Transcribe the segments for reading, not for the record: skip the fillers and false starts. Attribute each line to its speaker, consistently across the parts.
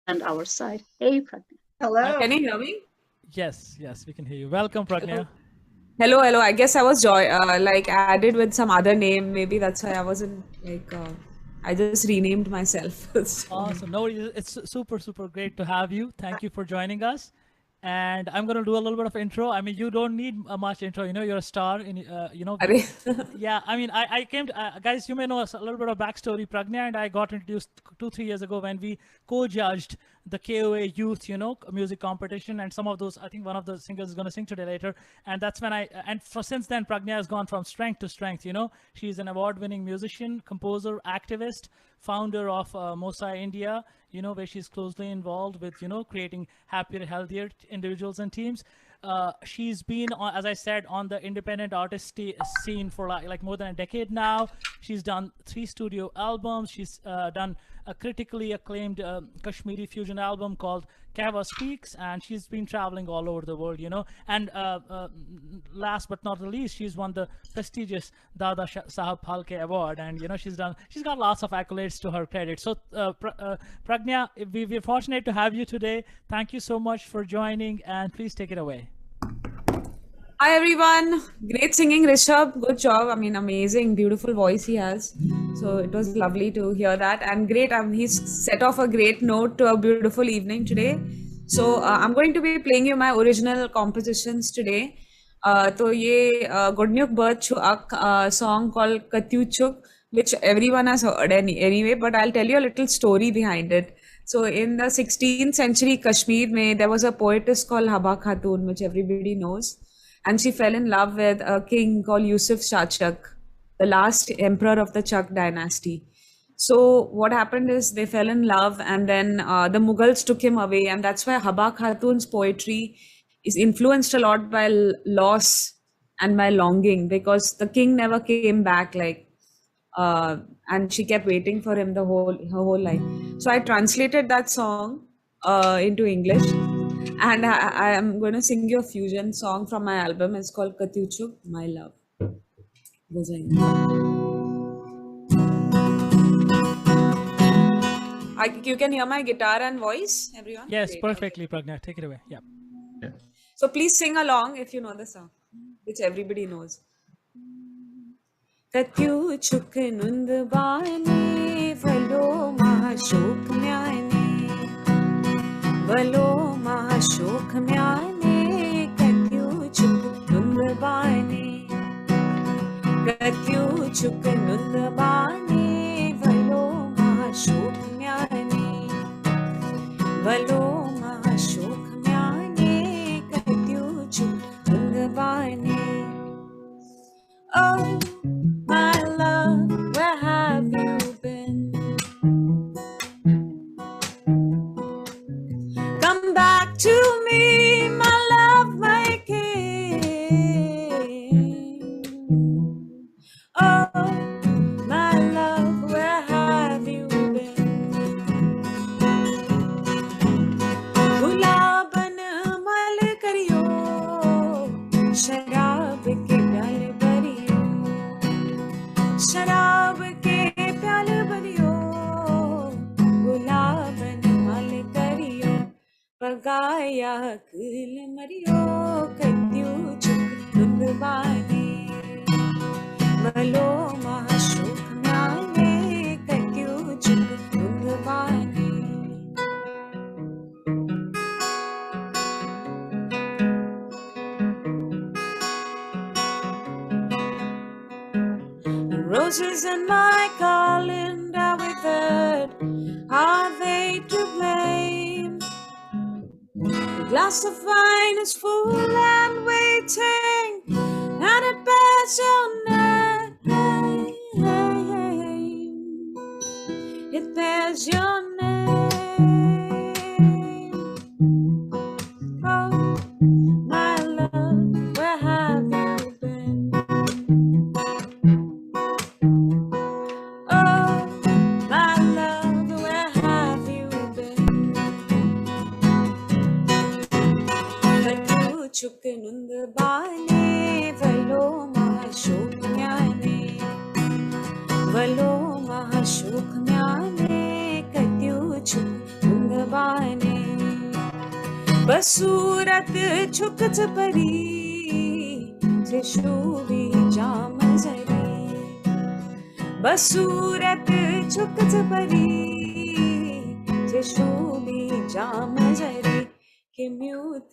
Speaker 1: and our side. Hey, Pragna.
Speaker 2: Hello.
Speaker 3: Can you hear me?
Speaker 4: Yes, yes, we can hear you. Welcome, Pragna.
Speaker 3: Hello, hello. I guess I was like added with some other name. Maybe that's why I wasn't like. I just renamed myself. So-
Speaker 4: Awesome. No, it's super, super great to have you. Thank you for joining us. And I'm going to do a little bit of intro. I mean, you don't need much intro. You know, you're a star. Yeah, I mean, I came to, guys, you may know a little bit of backstory. Pragna and I got introduced 2, 3 years ago when we co-judged the KOA Youth, music competition. And some of those, I think one of the singers is going to sing today later. And that's when since then, Pragna has gone from strength to strength. She's an award-winning musician, composer, activist, founder of Mosai India, where she's closely involved with, creating happier, healthier individuals and teams. She's been, as I said, on the independent artist scene for like more than a decade now. She's done 3 studio albums. She's done a critically acclaimed Kashmiri fusion album called Kahwa Speaks, and she's been traveling all over the world, And last but not the least, she's won the prestigious Dada Sahab Phalke Award, and she's got lots of accolades to her credit. So, Pragna, we're fortunate to have you today. Thank you so much for joining, and please take it away.
Speaker 3: Hi everyone. Great singing, Rishabh. Good job. I mean, amazing, beautiful voice he has. So it was lovely to hear that, and great. He's set off a great note to a beautiful evening today. So I'm going to be playing you my original compositions today. तो ये Godnyuk Bird song called Katyuchuk, which everyone has heard anyway, but I'll tell you a little story behind it. So in the 16th century Kashmir, there was a poetess called Haba Khatun, which everybody knows. And she fell in love with a king called Yusuf Shah Chak, the last emperor of the Chak dynasty. So what happened is they fell in love, and then the Mughals took him away, and that's why Haba Khatun's poetry is influenced a lot by loss and by longing, because the king never came back, and she kept waiting for him her whole life. So I translated that song into English, and I am going to sing you a fusion song from my album. It's called Katyuchuk, My Love. You can hear my guitar and voice, everyone?
Speaker 4: Yes,
Speaker 3: Great,
Speaker 4: perfectly, Pragna. Take it away. Yeah.
Speaker 3: So please sing along if you know the song, which everybody knows. Katyuchuk nundbani valo mahashok myane, valo mahashok myane, Katyuchuk nundbani, Katyuchuk nundbani valo mahashok myane, valo mahashok myane, Katyuchuk nundbani. Oh, my love, where have you been? Come back to me, my love, my king. Oh, my love, where have you been? Gulaban mal kariyo, sharab ke pyale bariyo, शराब के प्याल बनियो, गुलाबन मल करियो, पगाया कुल मरियो, कत्यूचुक नुंदबाने, वलो महाशोक म्याने, कत्यूचुक नुंदबाने. Roses in my calendar withered, are they to blame? The glass of wine is full and waiting, and it bears your name. It bears your name. Oh, my love, where have you been? Oh, my love, where have you been? Katyuchuk nundbane valo mahashok बाने बसूरत छुकच परी त्रिशूली जाम जरी बसूरत छुकच परी त्रिशूली जाम जरी किम्यूत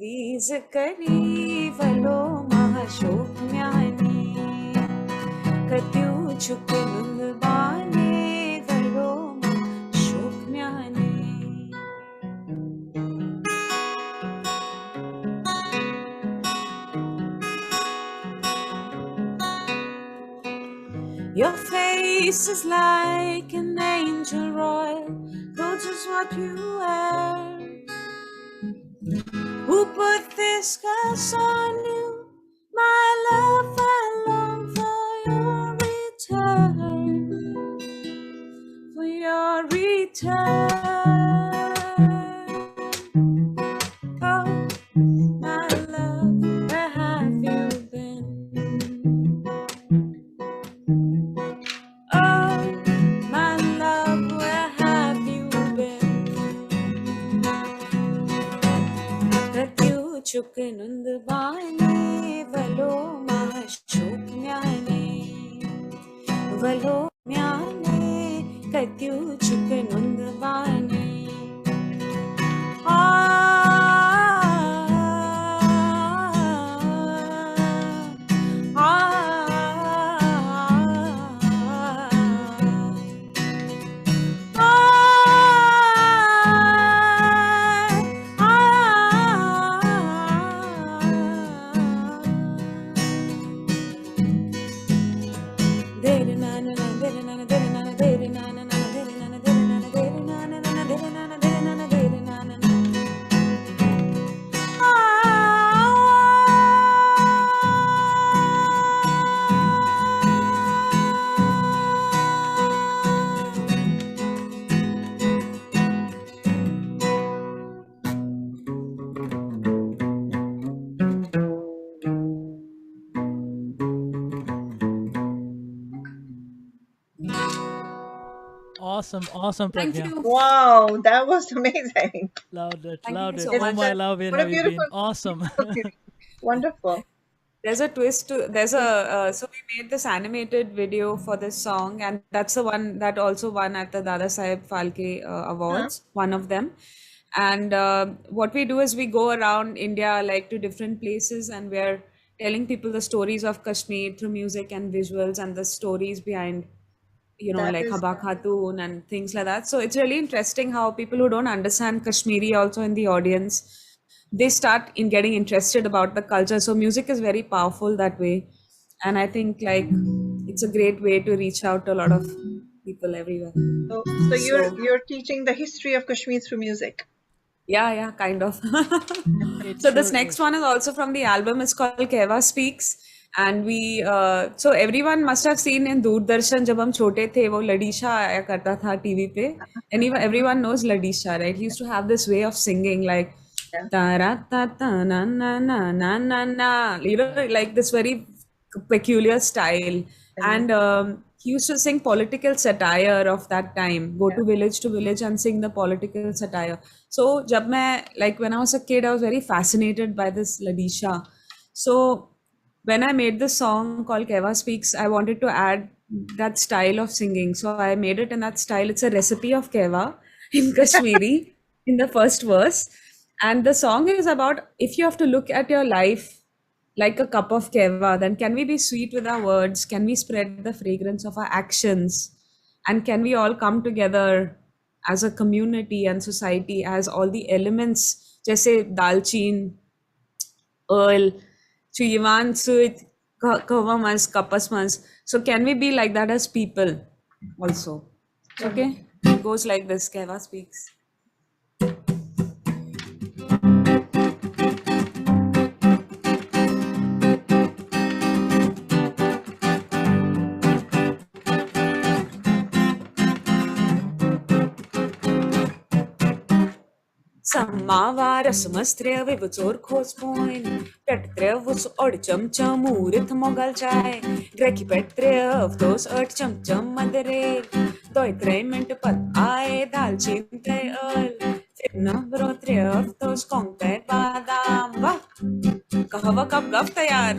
Speaker 3: वीज करी वलो महाशोक म्याने कत्यू छुक नुंद बाने वलो महाशोक म्याने Your face is like an angel royal, though just what you are. Who put this curse on you? My love, I long for your return, for your return. Oh, my love, where have you been? Oh, my love, where have you been? Katyu chuk nund baane, valo mahashuk myane, valo myane, katyu chuk nund baane.
Speaker 4: Awesome,
Speaker 3: Thank
Speaker 4: Pragya.
Speaker 3: you.
Speaker 2: Wow, that was amazing.
Speaker 4: Loved it.
Speaker 3: Thank you
Speaker 4: Loved it.
Speaker 3: so
Speaker 4: Oh
Speaker 3: much.
Speaker 4: my love, where
Speaker 2: What a
Speaker 4: have you been?
Speaker 2: beautiful-
Speaker 4: Awesome.
Speaker 2: Wonderful.
Speaker 3: There's a twist to there's a so we made this animated video for this song, and that's the one that also won at the Dada Saheb Phalke Awards, one of them. And what we do is we go around India, like to different places, and we're telling people the stories of Kashmir through music and visuals and the stories behind,
Speaker 2: That
Speaker 3: like
Speaker 2: is-
Speaker 3: Haba Khatun and things like that. So it's really interesting how people who don't understand Kashmiri also in the audience, they start in getting interested about the culture. So music is very powerful that way. And I think like it's a great way to reach out to a lot of people everywhere.
Speaker 2: So you're teaching the history of Kashmir through music.
Speaker 3: Yeah, kind of.
Speaker 4: It
Speaker 3: So this
Speaker 4: sure
Speaker 3: next
Speaker 4: is.
Speaker 3: one is also from the album. It's called Kehwa Speaks. And we, so everyone must have seen in Doordarshan, जब हम छोटे थे, वो लडीशा आया करता था TV पे. Everyone knows Ladisha, right? He used to have this way of singing like,
Speaker 2: Yeah.
Speaker 3: ta ra ta ta na na na na na na, like this very peculiar style. And he used to sing political satire of that time, go to village and sing the political satire. So jab main, like when I was a kid, I was very fascinated by this Ladisha. So when I made this song called Kehwa Speaks, I wanted to add that style of singing. So I made it in that style. It's a recipe of Kehwa in Kashmiri in the first verse. And the song is about if you have to look at your life like a cup of Kehwa, then can we be sweet with our words? Can we spread the fragrance of our actions? And can we all come together as a community and society as all the elements, जैसे दालचीन, Earl, Chuyivan, Suit, Kavamans, Kapasmans. So can we be like that as people also? Okay? It goes like this, Kehwa Speaks. Samavarasmas trevivus orkospoin, Petrevus orchum chamurith mogal chai, Greki Petrev, those urchum chum madere, Doi trement pat ae dalchin te earl, Navrotrievtos konkret badam. Vah! Kahwa kap gaf tayar.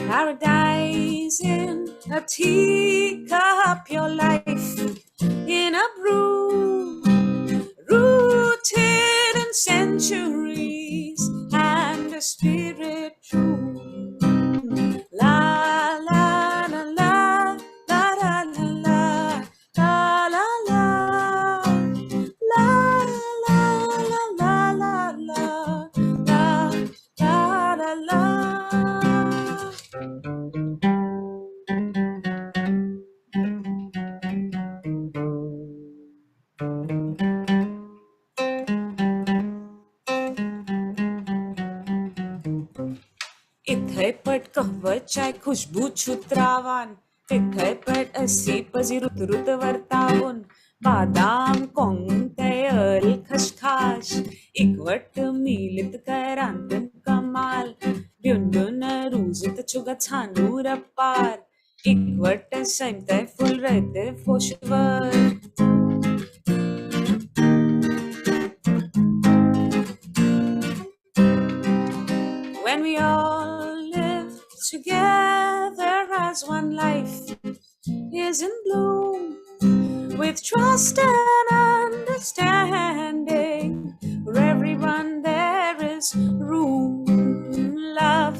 Speaker 3: Paradise in a teacup, your life in a brew, rooted in centuries and a spirit true. La la la la la la la la la la la la la la la la la la. इथे पट कहवत चाय खुशबू छुत्रावान इथे पट असी पजी रुत रुत वर्तावून बादाम कोंगतयल खशखाश इकवट मिलित करांतन कमाल ब्युन रूजित चुगा छानूर पार इकवट सैमते फुल रहते फोशवर when we all live together as one life is in bloom with trust and understanding for everyone there is room love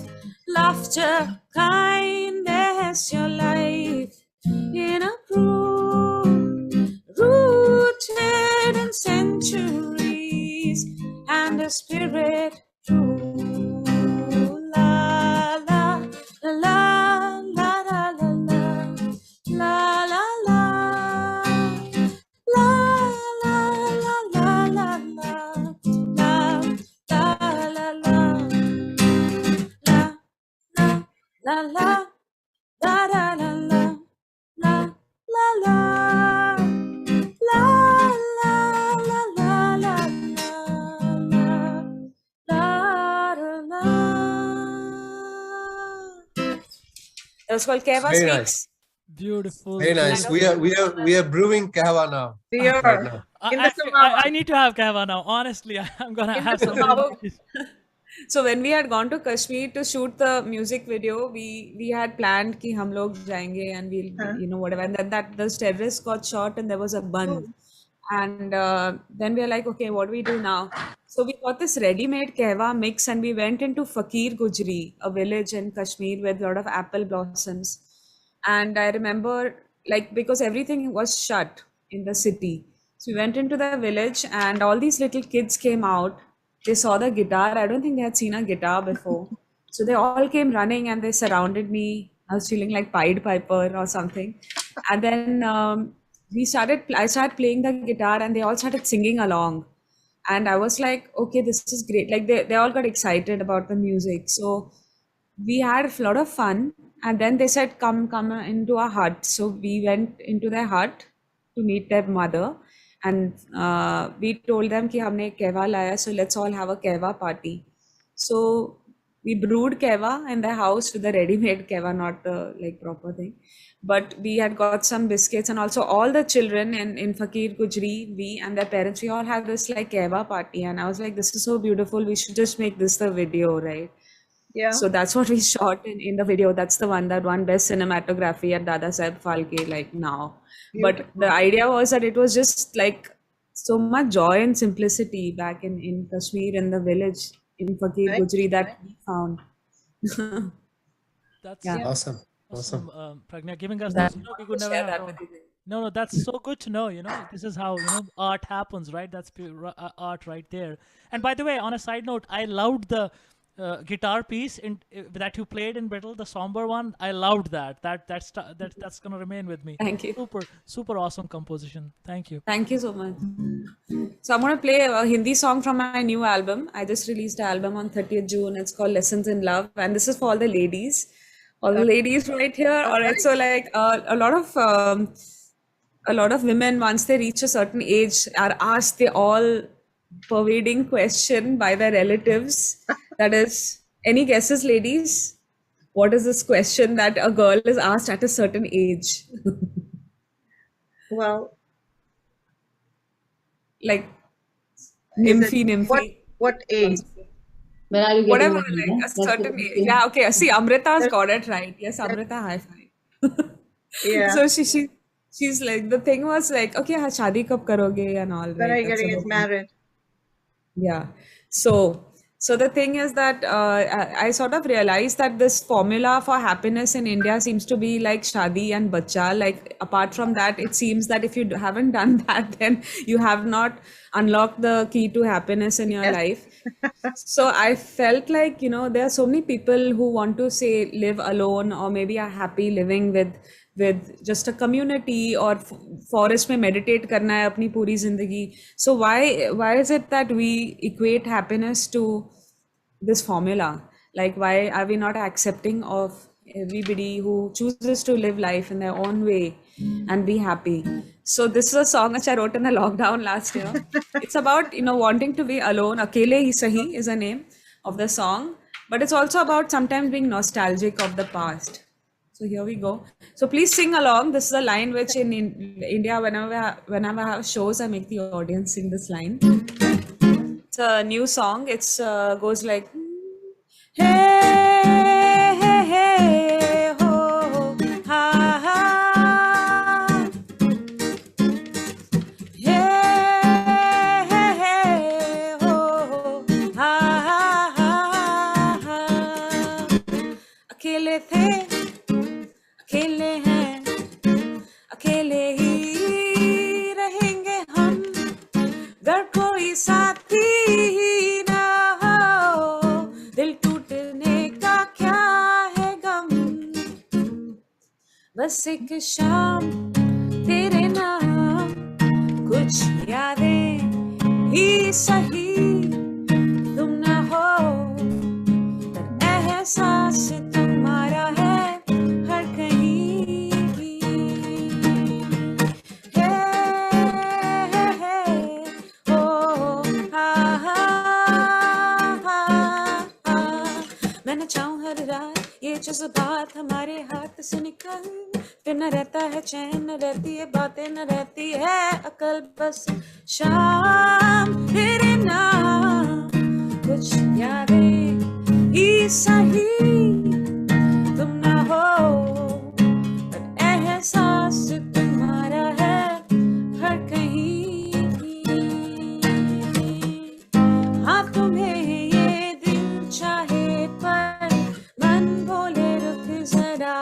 Speaker 3: laughter kindness your life in a room rooted in centuries and a spirit true. La la la la la la la la la la la la la la la. That was called Keva
Speaker 5: Very
Speaker 3: Sweets.
Speaker 5: nice.
Speaker 4: Beautiful.
Speaker 5: Very nice. We are brewing kahwa now.
Speaker 2: We are
Speaker 5: Right now.
Speaker 2: in the
Speaker 4: I need to have kahwa now. Honestly, I'm gonna
Speaker 2: In
Speaker 4: have
Speaker 2: the
Speaker 4: some.
Speaker 2: Samava.
Speaker 3: So when we had gone to Kashmir to shoot the music video, we had planned कि हम लोग जाएंगे and we'll whatever. And then that those terrorists got shot and there was a band. And then we were like, okay, what do we do now? So we got this ready-made kehwa mix and we went into Fakir Gujri, a village in Kashmir with a lot of apple blossoms. And I remember, like, because everything was shut in the city. So we went into the village and all these little kids came out. They saw the guitar. I don't think they had seen a guitar before. So they all came running and they surrounded me. I was feeling like Pied Piper or something. And then I started playing the guitar and they all started singing along. And I was like, okay, this is great. Like they all got excited about the music. So we had a lot of fun. And then they said, come into our hut. So we went into their hut to meet their mother. And we told them कि हमने कहवा लाया, so let's all have a कहवा party. So we brewed कहवा in the house with a ready-made कहवा, not the like proper thing. But we had got some biscuits and also all the children in Fakir Gujri, we and their parents, we all had this like कहवा party. And I was like, this is so beautiful. We should just make this the video, right?
Speaker 2: Yeah.
Speaker 3: So that's what we shot in the video. That's the one that won best cinematography at Dada Saheb Phalke like now. But the idea was that it was just like so much joy and simplicity back in Kashmir in the village in Fakir
Speaker 2: Right.
Speaker 3: Gujri that we found.
Speaker 4: That's
Speaker 3: Yeah.
Speaker 5: Awesome. Awesome.
Speaker 4: Pragna giving us
Speaker 3: That-
Speaker 4: this. We could never
Speaker 3: share
Speaker 4: have
Speaker 3: that
Speaker 4: known.
Speaker 3: with you.
Speaker 4: No, that's so good to know. This is how art happens, right? That's art right there. And by the way, on a side note, I loved the guitar piece that you played in Brittle, the somber one. I loved that. That's gonna remain with me.
Speaker 3: Thank you.
Speaker 4: Super awesome composition. Thank you.
Speaker 3: Thank you so much. So I'm going to play a Hindi song from my new album. I just released an album on 30th June. It's called Lessons in Love. And this is for all the ladies. All the ladies right here. All right. So like a lot of women, once they reach a certain age, are asked, they all pervading question by the relatives. That is, any guesses, ladies? What is this question that a girl is asked at a certain age?
Speaker 2: Well,
Speaker 3: Like,
Speaker 2: is it
Speaker 3: nymphy.
Speaker 2: what age?
Speaker 1: When are you getting
Speaker 3: Whatever,
Speaker 1: married?
Speaker 3: like
Speaker 1: No?
Speaker 3: a
Speaker 1: That's the
Speaker 3: certain age.
Speaker 1: question.
Speaker 3: Yeah, okay. See, Amrita's got it right. Yes, Amrita, high five.
Speaker 2: Yeah.
Speaker 3: So she's like, the thing was like, okay, हाँ शादी कब करोगे and all,
Speaker 2: When are
Speaker 3: right?
Speaker 2: you
Speaker 3: That's
Speaker 2: gonna
Speaker 3: the
Speaker 2: get
Speaker 3: whole
Speaker 2: married?
Speaker 3: yeah. So the thing is that I sort of realized that this formula for happiness in India seems to be like shadi and bacha. Like apart from that, it seems that if you haven't done that, then you have not unlocked the key to happiness in your
Speaker 2: Yes.
Speaker 3: life. So I felt like, there are so many people who want to say live alone or maybe are happy living with just a community or forest में meditate करना है अपनी पूरी जिंदगी. So why is it that we equate happiness to this formula? Like, why are we not accepting of everybody who chooses to live life in their own way and be happy? So this is a song which I wrote in the lockdown last year. It's about, wanting to be alone. Akele Hi Sahi is the name of the song, but it's also about sometimes being nostalgic of the past. So here we go. So please sing along. This is a line which in India, whenever I have shows, I make the audience sing this line. It's a new song. It's goes like, hey, hey, hey, ho, ha, ha. Hey, hey, hey, ho, ha, ha, ha. अकेले थे, अकेले हैं, अकेले ही रहेंगे हम, अगर कोई साथी ही ना हो, दिल टूटने का क्या है गम, बस एक शाम तेरे नाम, कुछ यादें ही सही, तुम ना हो पर एहसास तुम्हारा है हर कहीं भी. हे, हे, ओ, हा, हा, हा, हा. मैं न चाहूं हर रात ये जज्बात हमारे हाथ से निकल, फिर न रहता है चैन, न रहती है बातें, न रहती है अकल, बस शाम तेरे नाम, कुछ यादें ही सही, तुम ना हो पर एहसास तुम्हारा है हर कहीं भी. हाँ तुम्हें ये दिल चाहे पर मन बोले रुक जरा,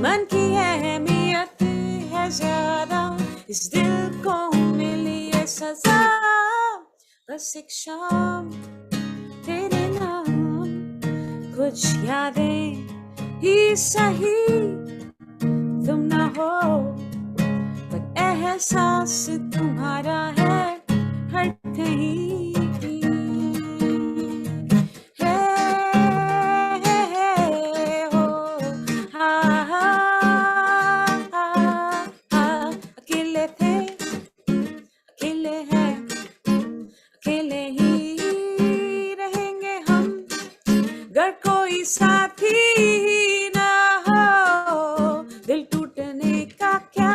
Speaker 3: मन की अहमियत है ज्यादा, इस दिल को मिली ये सजा, बस एक शाम तेरे नाम, कुछ यादें ही सही, तुम ना हो पर एहसास तुम्हारा है हर कहीं भी. हे, हे, हे, हो, हा, हा, हा, हा. अकेले थे, अकेले हैं, अकेले ही रहेंगे हम, अगर कोई साथी ही ना हो, दिल टूटने का क्या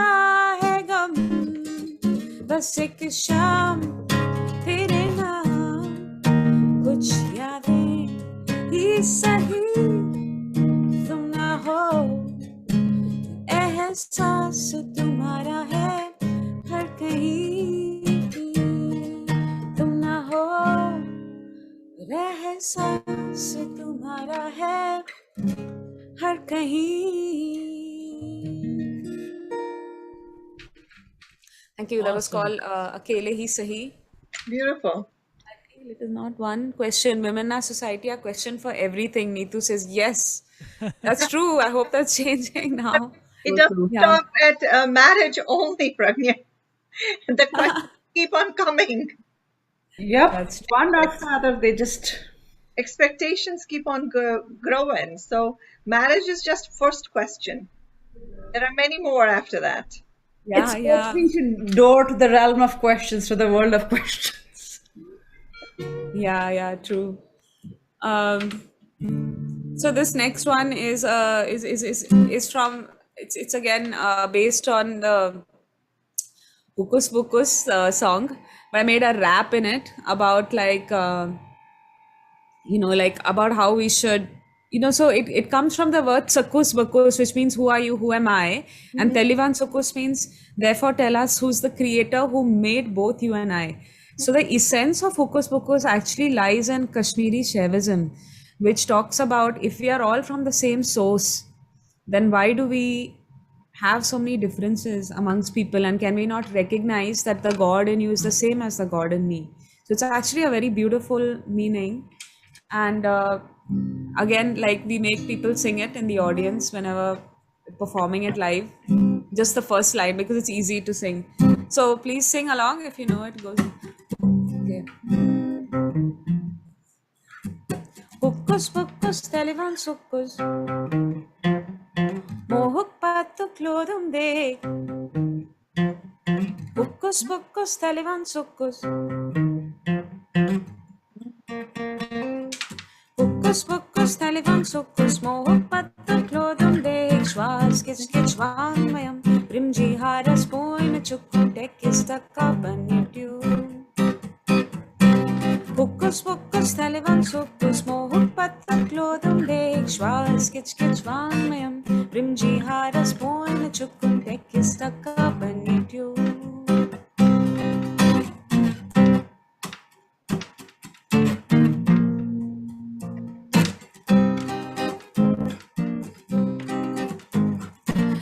Speaker 3: है गम, बस एक शाम तेरे नाम, कुछ यादें ही सही, तुम ना हो एहसास तुम्हारा है हर कहीं भी, तुम ना हो एहसास तुम्हारा है हर कहीं. Thank you. That was
Speaker 4: Awesome.
Speaker 3: called Akele Hi Sahi.
Speaker 2: Beautiful.
Speaker 3: I feel it is not one question. Women in our society are questioned for everything. Neetu says yes. That's true. I hope that's changing now.
Speaker 2: It
Speaker 1: So
Speaker 2: doesn't
Speaker 1: true.
Speaker 3: Yeah.
Speaker 2: stop at marriage only, Pragya. The questions keep on coming.
Speaker 1: Yep.
Speaker 3: That's true.
Speaker 1: One after the other, they just.
Speaker 2: Expectations keep on growing. So marriage is just first question. There are many more after that.
Speaker 3: Yeah,
Speaker 1: it's
Speaker 3: yeah.
Speaker 1: opening the door to the realm of questions, to the world of questions.
Speaker 3: Yeah, yeah, true. Um, so this next one is from it's again based on the Hocus Pocus song, but I made a rap in it about like like about how we should, so it comes from the word Sakus Bakus, which means who are you, who am I? And Telivan Sakus means therefore tell us who's the creator who made both you and I. So the essence of Hocus Pocus actually lies in Kashmiri Shaivism, which talks about if we are all from the same source, then why do we have so many differences amongst people, and can we not recognize that the God in you is the same as the God in me? So it's actually a very beautiful meaning. And again, like, we make people sing it in the audience whenever performing it live, just the first line, because it's easy to sing. So please sing along if you know it. Goes okay. Hocus pocus televan succus, mohuk patu clodum de. Hocus pocus televan succus, Hocus pocus televan succus, mohuk patu clodum de. Schwas kitsch mayam, brimji haras poin chukku tekista kabanitu. Hocus pocus televan succus, mohuk patu clodum de. Schwas kitsch mayam, brimji haras poin chukku tekista kabanitu.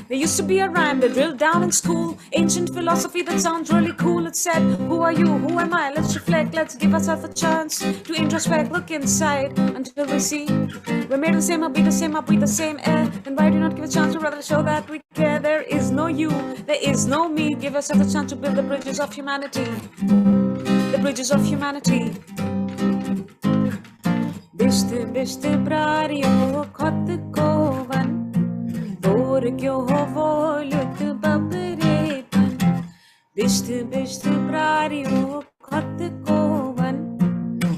Speaker 3: There used to be a rhyme they drilled down in school, ancient philosophy that sounds really cool. It said, who are you, who am I? Let's reflect, let's give ourselves a chance to introspect, look inside until we see we're made of the same, I'll be the same, I'll breathe the same air. Then why do you not give a chance to rather show that we care? There is no you, there is no me. Give yourself a chance to build the bridges of humanity, the bridges of humanity. Bishte bishte brario khot kovan, dor kyo ho wo lut babrepan. Bishte bishte brario khot kovan,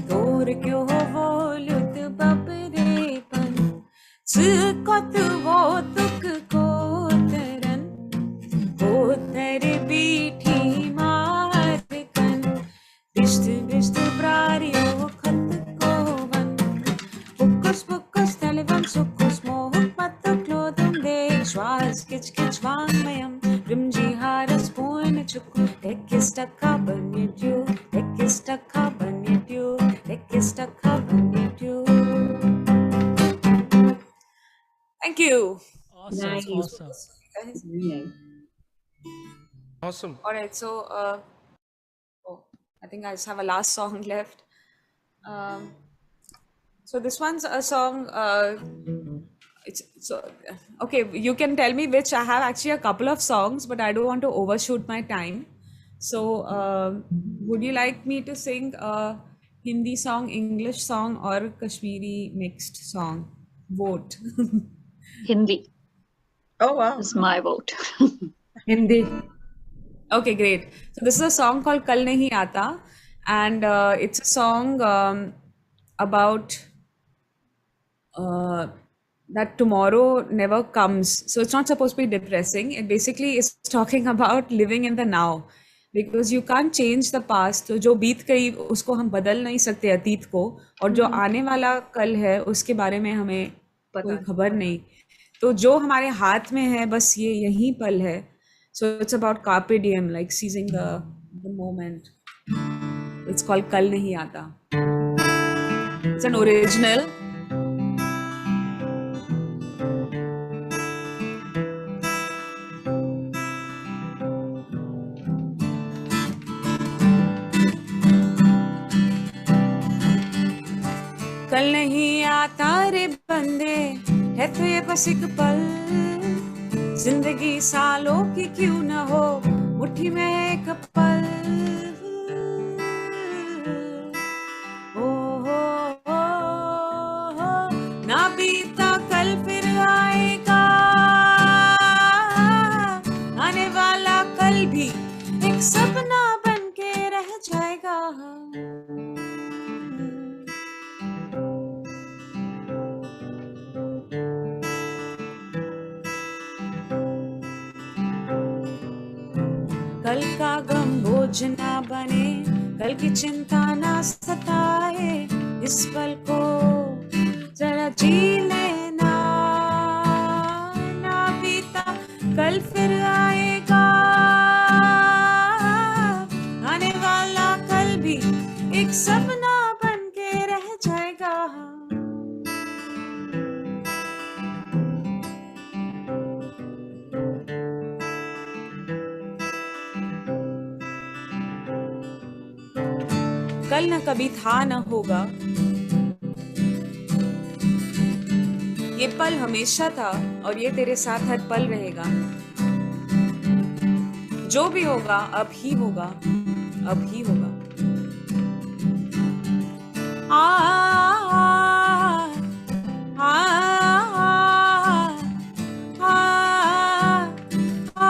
Speaker 3: dor kyo ho wo lut babrepan. Tsukot wo tuk kotaran, kotar bithi markan. Bishte bishte brario khot kovan, Hocus pocus televan succus, mohuk patu clodum de. Schwas kitsch mayam, brimji haras poin chukku tekista kabanitu, tekista kabanitu, tekista kabanitu. Thank you.
Speaker 4: Awesome.
Speaker 1: Nice.
Speaker 4: Awesome.
Speaker 3: Guys.
Speaker 5: Awesome.
Speaker 3: All right, so I think I just have a last song left. So this one's a song. It's so okay. You can tell me which. I have actually a couple of songs, but I don't want to overshoot my time. So would you like me to sing a Hindi song, English song, or Kashmiri mixed song? Vote.
Speaker 6: Hindi
Speaker 2: Oh, wow.
Speaker 6: is my vote.
Speaker 1: Hindi.
Speaker 3: Okay, great. So this is a song called Kal Nahi Aata, and it's a song about that tomorrow never comes. So it's not supposed to be depressing. It basically is talking about living in the now, because you can't change the past. तो जो बीत गई उसको हम बदल नहीं सकते अतीत को, और जो आने वाला कल है उसके बारे में हमें कोई खबर नहीं. तो जो हमारे हाथ में है बस ये यही पल है. So it's about carpe diem, like seizing the moment. It's called Kal Nahi Aata. It's an original. कल नहीं आता रे बंदे, है तो ये बस एक पल. जिंदगी सालों की क्यों न हो, मुट्ठी में एक पल. ना बीता कल फिर आएगा, आने वाला कल जाएगा. कल का गम बोझ ना बने, कल की चिंता ना सताए, इस पल को जरा जी लेना. ना बीता कल फिर आएगा, आने वाला कल भी एक सपना बन के रह जाएगा. कल न कभी था न होगा, ये पल हमेशा था और ये तेरे साथ हर पल रहेगा. जो भी होगा अब ही होगा, अब ही होगा. आ, आ, आ, आ,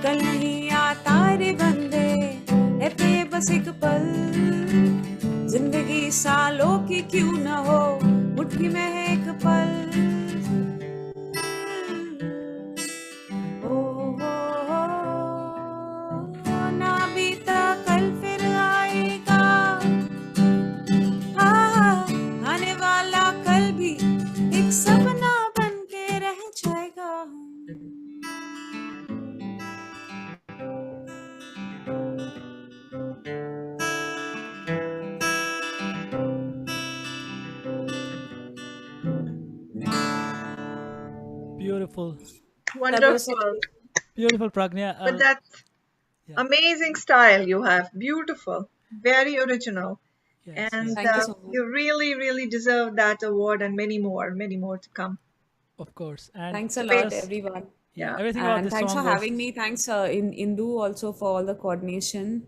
Speaker 3: कल नहीं आता रे बंदे, रहते बस एक पल. जिंदगी सालों की क्यों न हो, मुट्ठी में है एक पल. ओ, ना बीता कल फिर आएगा, आने वाला कल भी एक सपना बन के रह जाएगा.
Speaker 4: Beautiful.
Speaker 2: Wonderful.
Speaker 4: Beautiful, Pragnya.
Speaker 2: But that
Speaker 4: yeah.
Speaker 2: amazing style you have. Beautiful. Very original.
Speaker 4: Yes,
Speaker 2: And
Speaker 4: yes.
Speaker 3: Thank you so much.
Speaker 2: you really, really deserve that award and many more to come.
Speaker 4: Of course. And
Speaker 3: Thanks a lot,
Speaker 4: just-
Speaker 3: everyone.
Speaker 2: Yeah.
Speaker 4: everything about
Speaker 3: And
Speaker 4: this
Speaker 3: thanks for
Speaker 4: song was-
Speaker 3: having me. Thanks in Indu also for all the coordination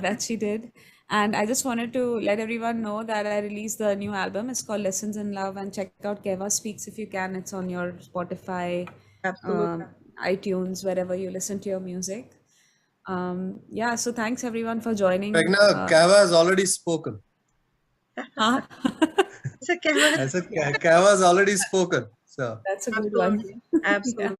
Speaker 3: that she did. And I just wanted to let everyone know that I released the new album. It's called Lessons in Love, and check out Keva Speaks if you can. It's on your Spotify,
Speaker 2: Absolutely.
Speaker 3: iTunes, wherever you listen to your music. Yeah, so thanks everyone for joining.
Speaker 5: Pragna, Kava has already spoken.
Speaker 3: Huh?
Speaker 2: It's a camera.
Speaker 5: I said Kava has already spoken. So
Speaker 3: That's a good one.
Speaker 2: Absolutely. Absolutely.